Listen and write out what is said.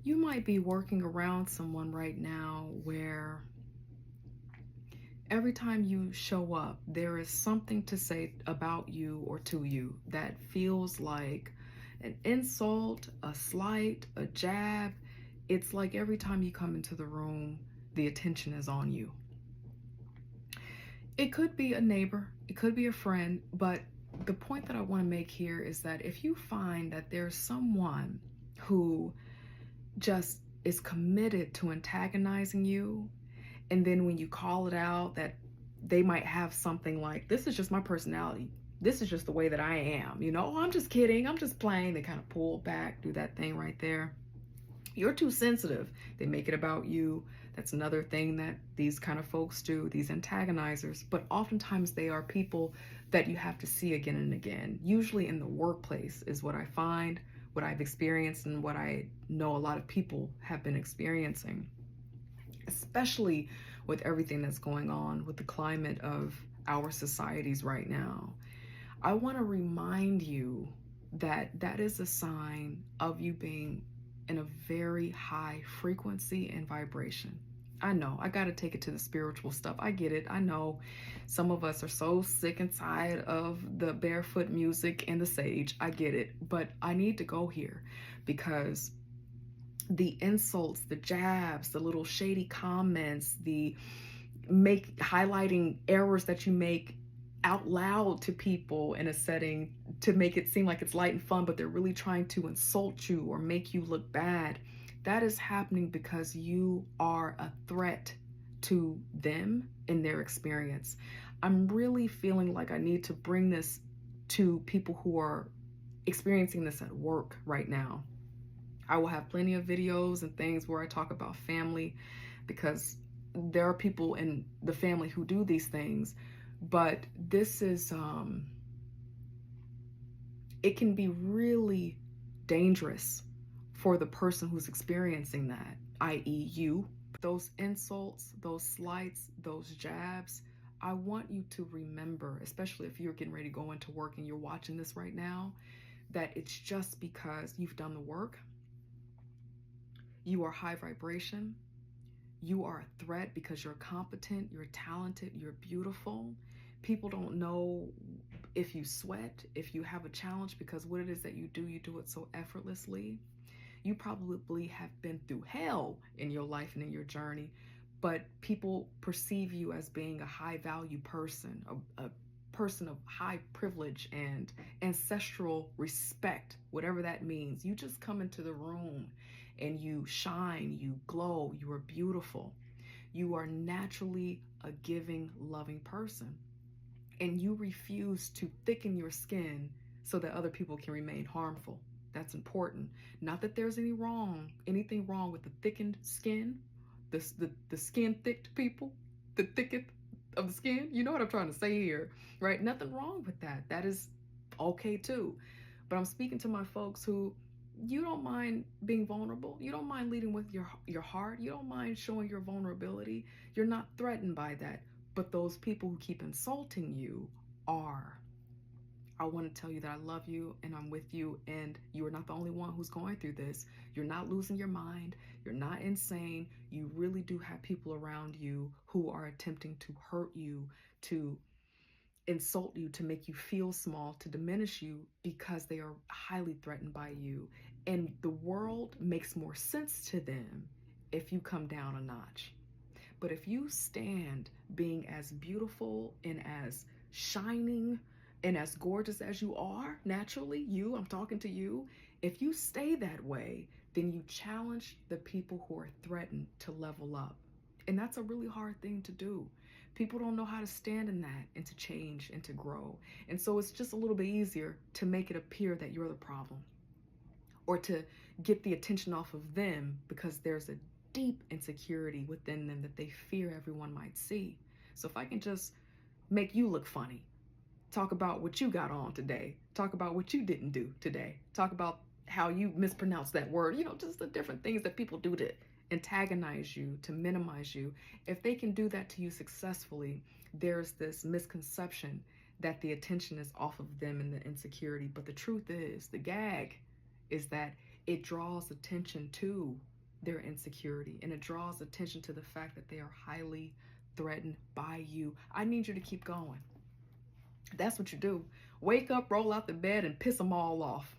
You might be working around someone right now where every time you show up, there is something to say about you or to you that feels like an insult, a slight, a jab. It's like every time you come into the room, the attention is on you. It could be a neighbor, it could be a friend, but the point that I want to make here is that if you find that there's someone who just is committed to antagonizing you, and then when you call it out, that they might have something like, this is just my personality, this is just the way that I am, "Oh, I'm just kidding, I'm just playing," they kind of pull back, do that thing right there. You're too sensitive, they make it about you. That's another thing that these kind of folks do, these antagonizers. But oftentimes they are people that you have to see again and again. Usually in the workplace is what I find, what I've experienced, and what I know a lot of people have been experiencing, especially with everything that's going on with the climate of our societies right now. I want to remind you that that is a sign of you being in a very high frequency and vibration. I know, I got to take it to the spiritual stuff. I get it. I know some of us are so sick and tired of the barefoot music and the sage. I get it. But I need to go here because the insults, the jabs, the little shady comments, the make highlighting errors that you make out loud to people in a setting to make it seem like it's light and fun, but they're really trying to insult you or make you look bad. That is happening because you are a threat to them in their experience. I'm really feeling like I need to bring this to people who are experiencing this at work right now. I will have plenty of videos and things where I talk about family because there are people in the family who do these things, but this is it can be really dangerous for the person who's experiencing that, i.e. you. Those insults, those slights, those jabs, I want you to remember, especially if you're getting ready to go into work and you're watching this right now, that it's just because you've done the work. You are high vibration. You are a threat because you're competent, you're talented, you're beautiful. People don't know if you sweat, if you have a challenge, because what it is that you do it so effortlessly. You probably have been through hell in your life and in your journey, but people perceive you as being a high value person, a person of high privilege and ancestral respect, whatever that means. You just come into the room and you shine, you glow, you are beautiful. You are naturally a giving, loving person. And you refuse to thicken your skin so that other people can remain harmful. That's important. Not that there's anything wrong with the thickened skin, the skin thicked people, the thickest of the skin. You know what I'm trying to say here, right? Nothing wrong with that. That is okay too. But I'm speaking to my folks who, you don't mind being vulnerable. You don't mind leading with your heart. You don't mind showing your vulnerability. You're not threatened by that. But those people who keep insulting you are. I want to tell you that I love you and I'm with you, and you are not the only one who's going through this. You're not losing your mind. You're not insane. You really do have people around you who are attempting to hurt you, to insult you, to make you feel small, to diminish you because they are highly threatened by you. And the world makes more sense to them if you come down a notch. But if you stand being as beautiful and as shining and as gorgeous as you are naturally, I'm talking to you, if you stay that way, then you challenge the people who are threatened to level up. And that's a really hard thing to do. People don't know how to stand in that and to change and to grow. And so it's just a little bit easier to make it appear that you're the problem or to get the attention off of them because there's a deep insecurity within them that they fear everyone might see. So if I can just make you look funny, talk about what you got on today, talk about what you didn't do today, talk about how you mispronounced that word, just the different things that people do to antagonize you, to minimize you. If they can do that to you successfully, there's this misconception that the attention is off of them and the insecurity. But the truth is, the gag is that it draws attention to their insecurity, and it draws attention to the fact that they are highly threatened by you. I need you to keep going. That's what you do. Wake up, roll out the bed, and piss them all off.